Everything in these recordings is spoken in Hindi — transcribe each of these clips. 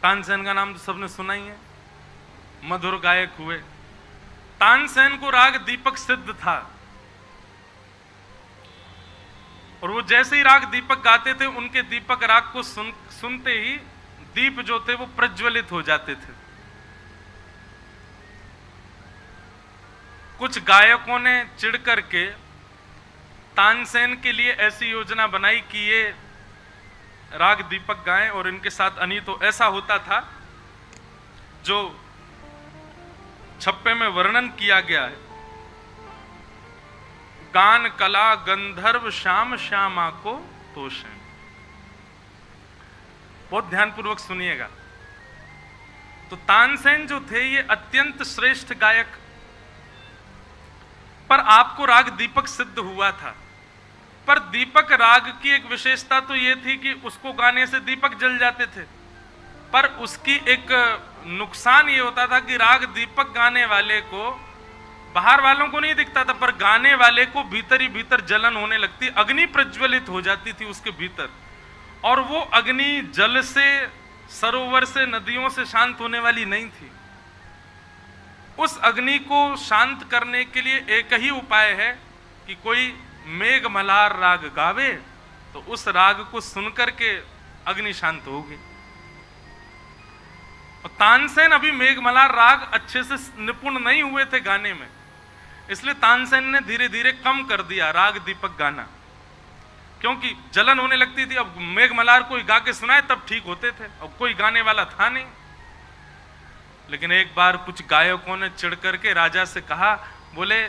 तानसेन का नाम तो सबने सुना ही है, मधुर गायक हुए। तानसेन को राग दीपक सिद्ध था और वो जैसे ही राग दीपक गाते थे उनके दीपक राग को सुनते ही दीप जो थे वो प्रज्वलित हो जाते थे। कुछ गायकों ने चिढ़ करके तानसेन के लिए ऐसी योजना बनाई कि ये राग दीपक गाएं और इनके साथ अनित हो। ऐसा होता था, जो छप्पे में वर्णन किया गया है, गान कला गंधर्व श्याम श्यामा को तोषें। बहुत ध्यानपूर्वक सुनिएगा। तो तानसेन जो थे ये अत्यंत श्रेष्ठ गायक, पर आपको राग दीपक सिद्ध हुआ था। पर दीपक राग की एक विशेषता तो ये थी कि उसको गाने से दीपक जल जाते थे, पर उसकी एक नुकसान ये होता था कि राग दीपक गाने वाले को बाहर वालों को नहीं दिखता था, पर गाने वाले को भीतर ही भीतर जलन होने लगती, अग्नि प्रज्वलित हो जाती थी उसके भीतर, और वो अग्नि जल से, सरोवर से, नदियों से शांत होने वाली नहीं थी। उस अग्नि को शांत करने के लिए एक ही उपाय है कि कोई मेघ मल्हार राग गावे, तो उस राग को सुनकर के अग्नि शांत होगी। और तानसेन अभी मेघ मल्हार राग अच्छे से निपुण नहीं हुए थे गाने में, इसलिए तानसेन ने धीरे धीरे कम कर दिया राग दीपक गाना, क्योंकि जलन होने लगती थी। अब मेघ मल्हार कोई गा के सुनाए तब ठीक होते थे, अब कोई गाने वाला था नहीं। लेकिन एक बार कुछ गायकों ने चिढ़ करके राजा से कहा, बोले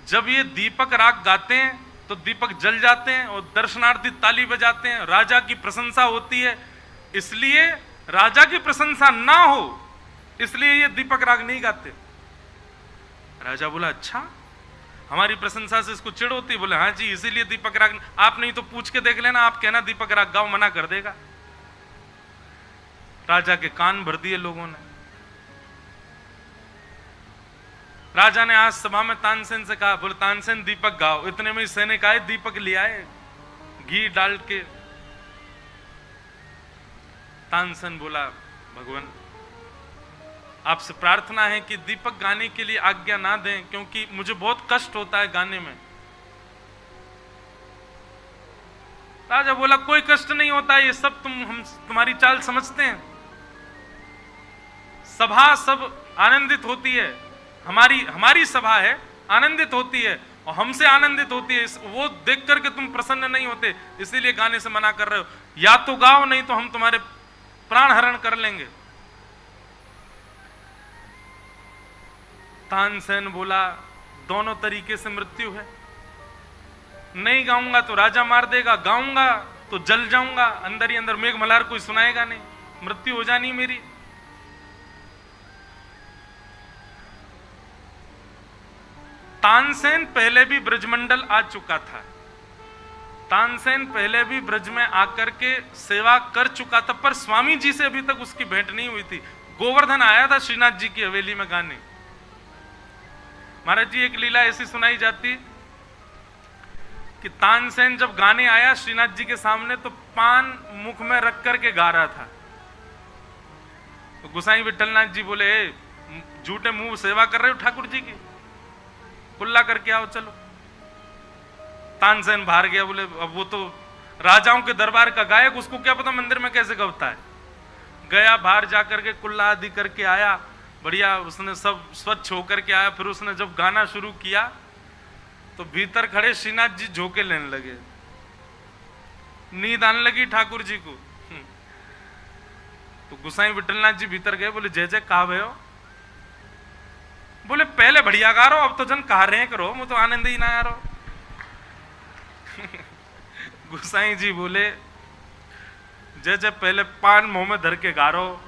जब ये दीपक राग गाते हैं तो दीपक जल जाते हैं और दर्शनार्थी ताली बजाते हैं, राजा की प्रशंसा होती है, इसलिए राजा की प्रशंसा ना हो इसलिए ये दीपक राग नहीं गाते। राजा बोला, अच्छा, हमारी प्रशंसा से इसको चिढ़ होती? बोले हाँ जी, इसीलिए दीपक राग। आप नहीं तो पूछ के देख लेना, आप कहना दीपक राग गाओ, मना कर देगा। राजा के कान भर दिए लोगों ने। राजा ने आज सभा में तानसेन से कहा, बोले तानसेन दीपक गाओ। इतने में सैनिक आए, दीपक ले आए घी डाल के। तानसेन बोला, भगवान आपसे प्रार्थना है कि दीपक गाने के लिए आज्ञा ना दें, क्योंकि मुझे बहुत कष्ट होता है गाने में। राजा बोला, कोई कष्ट नहीं होता, ये सब हम तुम्हारी चाल समझते हैं। सभा सब आनंदित होती है, हमारी सभा है, आनंदित होती है और हमसे आनंदित होती है, वो देख करके तुम प्रसन्न नहीं होते, इसीलिए गाने से मना कर रहे हो। या तो गाओ, नहीं तो हम तुम्हारे प्राण हरण कर लेंगे। तानसेन बोला, दोनों तरीके से मृत्यु है, नहीं गाऊंगा तो राजा मार देगा, गाऊंगा तो जल जाऊंगा, अंदर ही अंदर मेघ मल्हार कोई सुनाएगा नहीं, मृत्यु हो जानी मेरी। तानसेन पहले भी ब्रजमंडल आ चुका था, तानसेन पहले भी ब्रज में आकर के सेवा कर चुका था, पर स्वामी जी से अभी तक उसकी भेंट नहीं हुई थी। गोवर्धन आया था श्रीनाथ जी की हवेली में गाने। महाराज जी, एक लीला ऐसी सुनाई जाती कि तानसेन जब गाने आया श्रीनाथ जी के सामने तो पान मुख में रख करके गा रहा था। तो गोसाई विठलनाथ जी बोले, झूठे मुंह सेवा कर रहे हो ठाकुर जी की, कुल्ला करके आओ चलो। तानसेन बाहर गया, बोले अब वो तो राजाओं के दरबार का गायक, उसको क्या पता मंदिर में कैसे गवता है। गया, बाहर जाकर के कुल्ला आदि करके आया, बढ़िया उसने सब स्वच्छ होकर के आया। फिर उसने जब गाना शुरू किया तो भीतर खड़े श्रीनाथ जी झोंके लेने लगे, नींद आने लगी ठाकुर जी को। तो गोसाई विठलनाथ जी भीतर गए, बोले जय जय कहा भय हो? बोले पहले बढ़िया गा रहो, अब तो जन कहा रहे करो, मुझे तो आनंद ही ना आ रहा। गोसाई जी बोले, जय जय पहले पान मुंह में धर के गा रहो,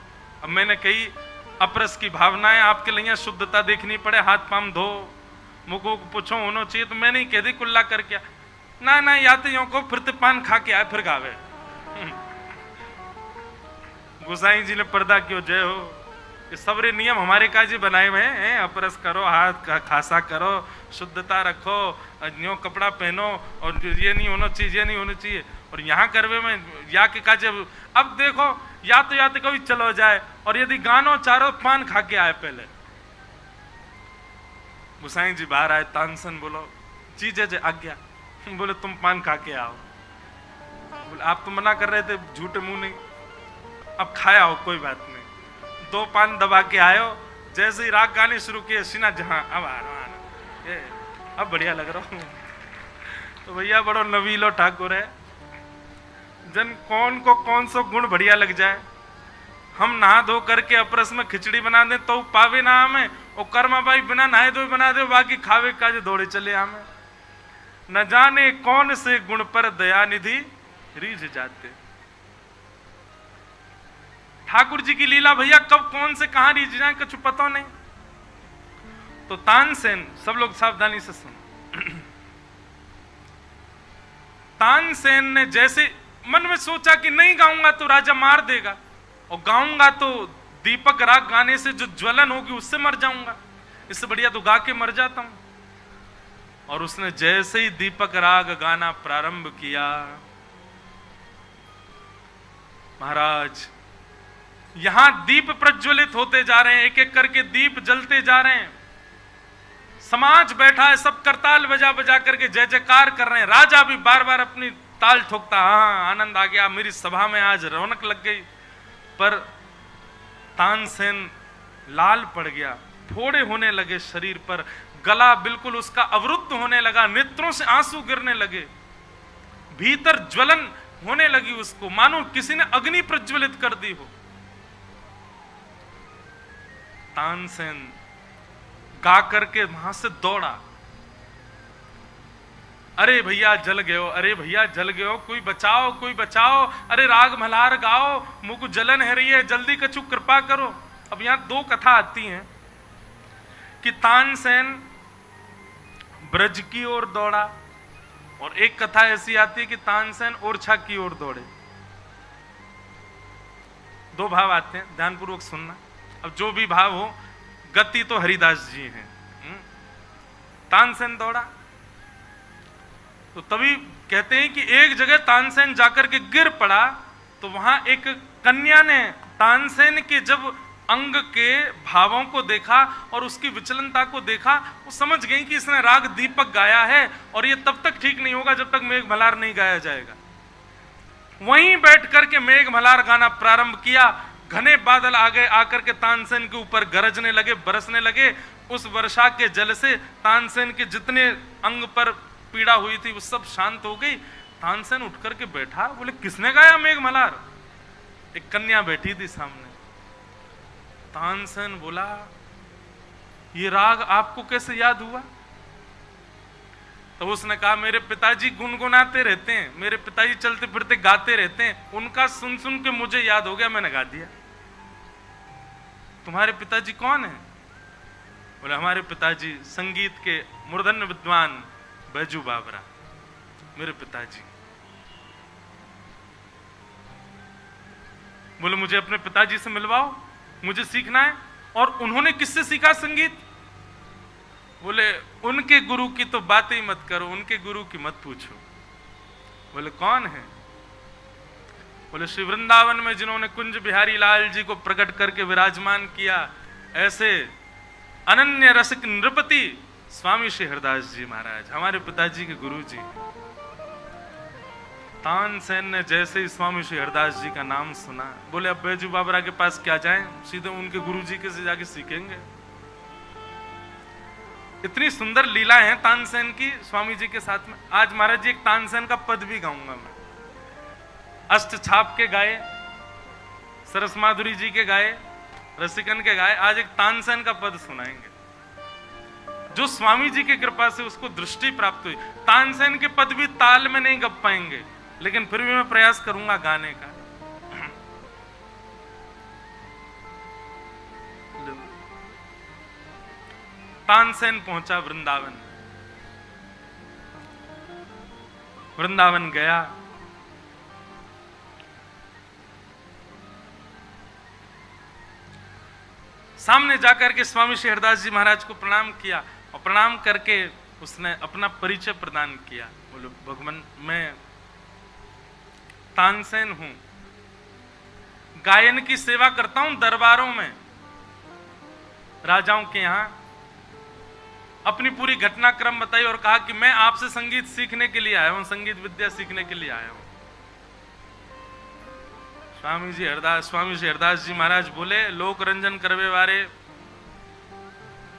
अब मैंने कही अपरस की भावनाएं आपके लिए शुद्धता देखनी पड़े, हाथ पाम धो, मुखों को पूछो होना चाहिए, तो मैं नहीं कह दी कुल्ला करके ना ना, या तो यो को फिर तो पान खा के आए फिर गावे। गोसाई जी ने पर्दा क्यों, जय हो, ये सबरे नियम हमारे काजी बनाए हुए हैं, अपरस करो, हाथ खासा करो, शुद्धता रखो, न्यो कपड़ा पहनो, और ये नहीं होना चाहिए, ये नहीं होना चाहिए। और यहाँ करवे में या के काजे, अब देखो या तो कभी चलो जाए, और यदि गानो चारो पान खा के आए पहले। गोसाई जी बाहर आए, तानसेन बोलो जी जज आज्ञा। बोले तुम पान खा के आओ। बोले आप तो मना कर रहे थे, झूठे मुंह नहीं, अब खाया हो कोई बात नहीं। 2 पान दबा के आयो, जैसे ही राग गाने शुरू किए सीना जहां अब ये अब बढ़िया लग रहा हूं। तो भैया बड़ो नवीलो ठाकुर है, जन कौन को कौन सो गुण बढ़िया लग जाए। हम नहा धो करके अपरस में खिचड़ी बना दे तो पावे ना हमें, और कर्मा भाई बिना नहाए धोए बना दे, बाकी खावे का जो दौड़े चले हमें। न जाने कौन से गुण पर दया निधि रीझ जाते। ठाकुर जी की लीला भैया कब कौन से कहां रीझ जाए कुछ पता नहीं। तो तानसेन, सब लोग सावधानी से सुन। तानसेन ने जैसे मन में सोचा कि नहीं गाऊंगा तो राजा मार देगा, और गाऊंगा तो दीपक राग गाने से जो ज्वलन होगी उससे मर जाऊंगा, इससे बढ़िया तो गा के मर जाता हूं। और उसने जैसे ही दीपक राग गाना प्रारंभ किया, महाराज यहां दीप प्रज्वलित होते जा रहे हैं, एक एक करके दीप जलते जा रहे हैं। समाज बैठा है, सब करताल बजा बजा करके जय जयकार कर रहे हैं। राजा भी बार बार अपनी ताल ठोकता, हाँ आनंद आ गया, मेरी सभा में आज रौनक लग गई। पर तानसेन लाल पड़ गया, फोड़े होने लगे शरीर पर, गला बिल्कुल उसका अवरुद्ध होने लगा, नेत्रों से आंसू गिरने लगे, भीतर ज्वलन होने लगी उसको, मानो किसी ने अग्नि प्रज्वलित कर दी हो। तानसेन गा करके वहां से दौड़ा, अरे भैया जल गए हो, अरे भैया जल गए हो, कोई बचाओ कोई बचाओ, अरे राग मल्हार गाओ, मुझको जलन है रही है, जल्दी कछु कृपा करो। अब यहां 2 कथा आती हैं कि तानसेन ब्रज की ओर दौड़ा, और एक कथा ऐसी आती है कि तानसेन ओरछा की ओर दौड़े। 2 भाव आते हैं, ध्यानपूर्वक सुनना। अब जो भी भाव हो, गति तो हरिदास जी हैं। तानसेन दौड़ा तो तभी कहते हैं कि एक जगह तानसेन जाकर के गिर पड़ा, तो वहां एक कन्या ने तानसेन के जब अंग के भावों को देखा और उसकी विचलनता को देखा, वो समझ गई कि इसने राग दीपक गाया है, और ये तब तक ठीक नहीं होगा जब तक मेघ मल्हार नहीं गाया जाएगा। वहीं बैठ करके मेघ मल्हार गाना प्रारंभ किया। घने बादल आ गए, आकर के तानसेन के ऊपर गरजने लगे, बरसने लगे। उस वर्षा के जल से तानसेन के जितने अंग पर पीड़ा हुई थी वो सब शांत हो गई। तानसेन उठ करके बैठा, बोले किसने गाया मेघ मल्हार? एक कन्या बैठी थी सामने। तानसेन बोला ये राग आपको कैसे याद हुआ? तो उसने कहा मेरे पिताजी गुनगुनाते रहते हैं, मेरे पिताजी चलते फिरते गाते रहते हैं, उनका सुन सुन के मुझे याद हो गया, मैंने गा दिया। तुम्हारे पिताजी कौन है? बोले हमारे पिताजी संगीत के मूर्धन्य विद्वान बैजू बाबरा, मेरे पिताजी। बोले मुझे अपने पिताजी से मिलवाओ, मुझे सीखना है। और उन्होंने किससे सीखा संगीत? बोले उनके गुरु की तो बात ही मत करो, उनके गुरु की मत पूछो। बोले कौन है? बोले श्री वृंदावन में जिन्होंने कुंज बिहारी लाल जी को प्रकट करके विराजमान किया, ऐसे अनन्य रसिक नृपति स्वामी श्री हरदास जी महाराज, हमारे पिताजी के गुरु जी। तानसेन ने जैसे ही स्वामी श्री हरदास जी का नाम सुना, बोले अब बैजू बाबरा के पास क्या जाएं, सीधे उनके गुरु जी के से जाके सीखेंगे। इतनी सुंदर लीला है तानसेन की स्वामी जी के साथ में। आज महाराज जी एक तानसेन का पद भी गाऊंगा मैं। अष्ट छाप के गाए, सरस माधुरी जी के गाए, रसिकन के गाए, आज एक तानसेन का पद सुनाएंगे जो स्वामी जी की कृपा से उसको दृष्टि प्राप्त हुई। तानसेन के पद भी ताल में नहीं गप पाएंगे, लेकिन फिर भी मैं प्रयास करूंगा गाने का। तानसेन पहुंचा वृंदावन। वृंदावन गया, सामने जाकर के स्वामी श्री हरदास जी महाराज को प्रणाम किया, और प्रणाम करके उसने अपना परिचय प्रदान किया। बोलो भगवान मैं तानसेन हूं, गायन की सेवा करता हूं दरबारों में, राजाओं के यहां। अपनी पूरी घटनाक्रम बताई और कहा कि मैं आपसे संगीत सीखने के लिए आया हूं, संगीत विद्या सीखने के लिए आया हूं। स्वामी जी हरदास जी महाराज बोले, लोक रंजन करवे वारे,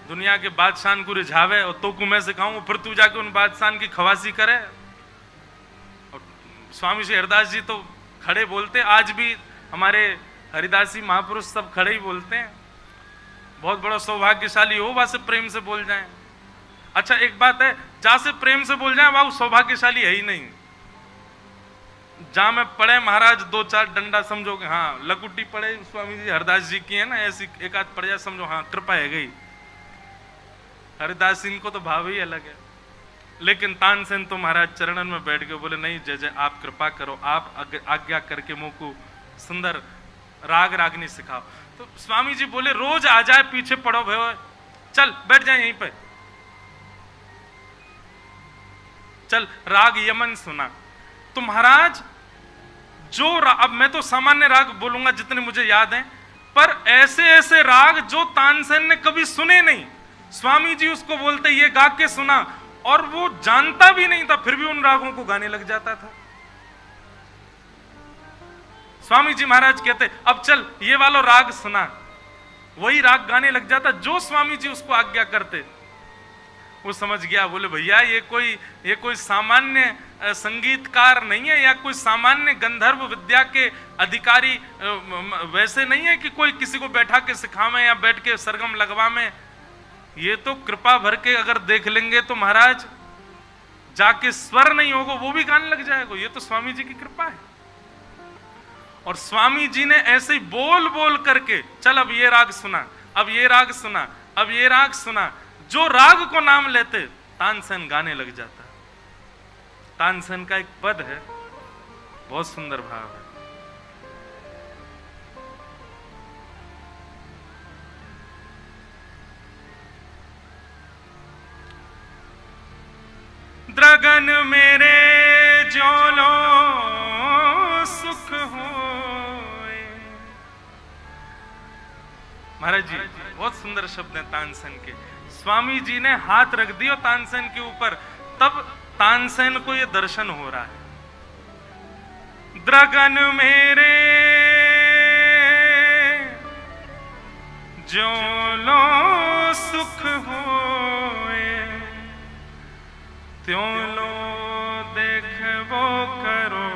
दुनिया के बादशाह को रिझावे और तो को मैं सिखाऊं, फिर तू जाके उन बादशाह की खवासी करे। और स्वामी जी हरदास जी तो खड़े बोलते, आज भी हमारे हरिदासी महापुरुष सब खड़े ही बोलते हैं। बहुत बड़ा सौभाग्यशाली हो वहां से प्रेम से बोल जाए। अच्छा एक बात है, जहां से प्रेम से बोल जाए वहां सौभाग्यशाली है ही नहीं। जहां में पढ़े महाराज 2-4 डंडा, समझो कि हाँ लकुटी पड़े स्वामी जी हरदास जी की है ना, ऐसी एक आध पड़ जाए समझो हाँ कृपा है गई। हरिदास इनको तो भाव ही अलग है। लेकिन तानसेन तो महाराज चरणन में बैठ के बोले, नहीं जय जय आप कृपा करो, आप आज्ञा करके मुझको सुंदर राग रागनी सिखाओ। तो स्वामी जी बोले, रोज आ जाए पीछे पड़ो भयो, चल बैठ जाए यहीं पे, चल राग यमन सुना। तो महाराज जो अब मैं तो सामान्य राग बोलूंगा जितने मुझे याद हैं, पर ऐसे ऐसे राग जो तानसेन ने कभी सुने नहीं, स्वामी जी उसको बोलते ये गा के सुना, और वो जानता भी नहीं था, फिर भी उन रागों को गाने लग जाता था। स्वामी जी महाराज कहते, अब चल ये वाला राग सुना, वही राग गाने लग जाता जो स्वामी जी उसको आज्ञा करते। वो समझ गया, बोले भैया ये कोई सामान्य संगीतकार नहीं है, या कोई सामान्य गंधर्व विद्या के अधिकारी वैसे नहीं है कि कोई किसी को बैठा के सिखावे या बैठ के सरगम लगवा में। ये तो कृपा भर के अगर देख लेंगे तो महाराज जाके स्वर नहीं होगा वो भी गाने लग जाएगा। ये तो स्वामी जी की कृपा है। और स्वामी जी ने ऐसे ही बोल बोल करके, चल अब ये राग सुना, अब ये राग सुना, अब ये राग सुना, जो राग को नाम लेते तानसेन गाने लग जाता। तानसेन का एक पद है, बहुत सुंदर भाव है। द्रगन मेरे जोलो सुख होए। महाराज जी बहुत सुंदर शब्द है तानसेन के। स्वामी जी ने हाथ रख दिया तानसेन के ऊपर, तब तानसेन को ये दर्शन हो रहा है। द्रगन मेरे जोलो सुख होए, त्यों लो देखबो करो,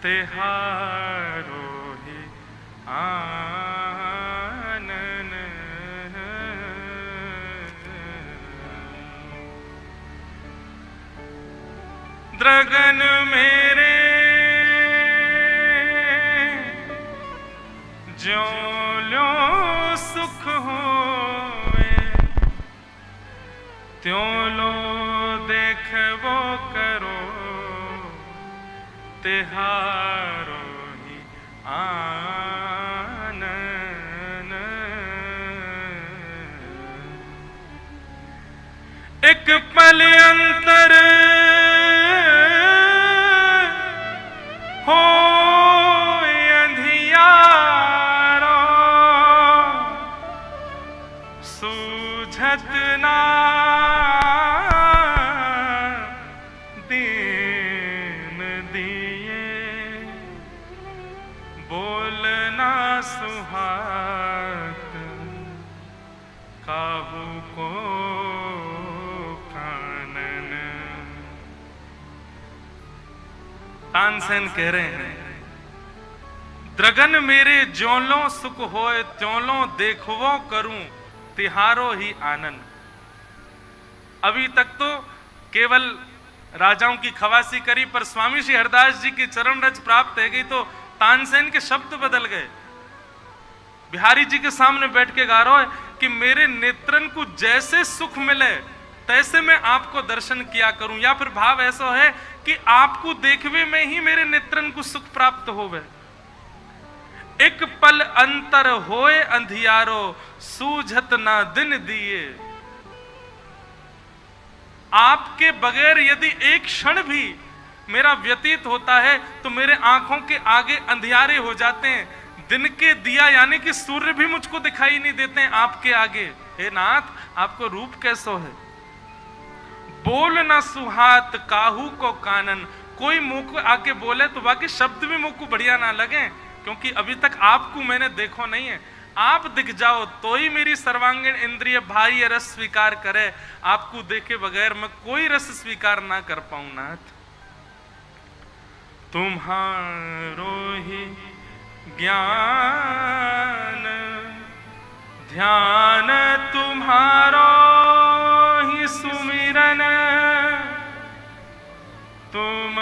तेहारो ही आनन। द्रगन मेरे ज्यों सुख होए, त्यों लो देखबो करो, तेहारो ही आनन। एक पल अंतर हो अंधियारो, सूझत ना दीन दिए, बोलना सुहात काहू को कानन। तानसेन कह रहे हैं, द्रगन मेरे ज्यों सुख होए, त्यों देखवो करूं, तिहारो ही आनंद। अभी तक तो केवल राजाओं की खवासी करी, पर स्वामी श्री हरदास जी की चरण रज प्राप्त है गई तो तानसेन के शब्द बदल गए। बिहारी जी के सामने बैठ के गा रहा है कि मेरे नेत्रन को जैसे सुख मिले तैसे मैं आपको दर्शन किया करूं, या फिर भाव ऐसा है कि आपको देखवे में ही मेरे नेत्रन को सुख प्राप्त होवे। एक पल अंतर होए अंधियारो, सूझत ना दिन दिए। आपके बगैर यदि एक क्षण भी मेरा व्यतीत होता है तो मेरे आंखों के आगे अंधियारे हो जाते हैं। दिन के दिया यानी कि सूर्य भी मुझको दिखाई नहीं देते हैं आपके आगे। हे नाथ, आपको रूप कैसो है। बोल ना सुहात काहू को कानन, कोई मुंह को आके बोले तो बाकी शब्द भी मुंह को बढ़िया ना लगे, क्योंकि अभी तक आपको मैंने देखो नहीं है। आप दिख जाओ तो ही मेरी सर्वांगीण इंद्रिय भाई रस स्वीकार करे। आपको देखे बगैर मैं कोई रस स्वीकार ना कर पाऊं नाथ। तुम्हारो ही ज्ञान ध्यान, तुम्हारो ही सुमिरन, तुम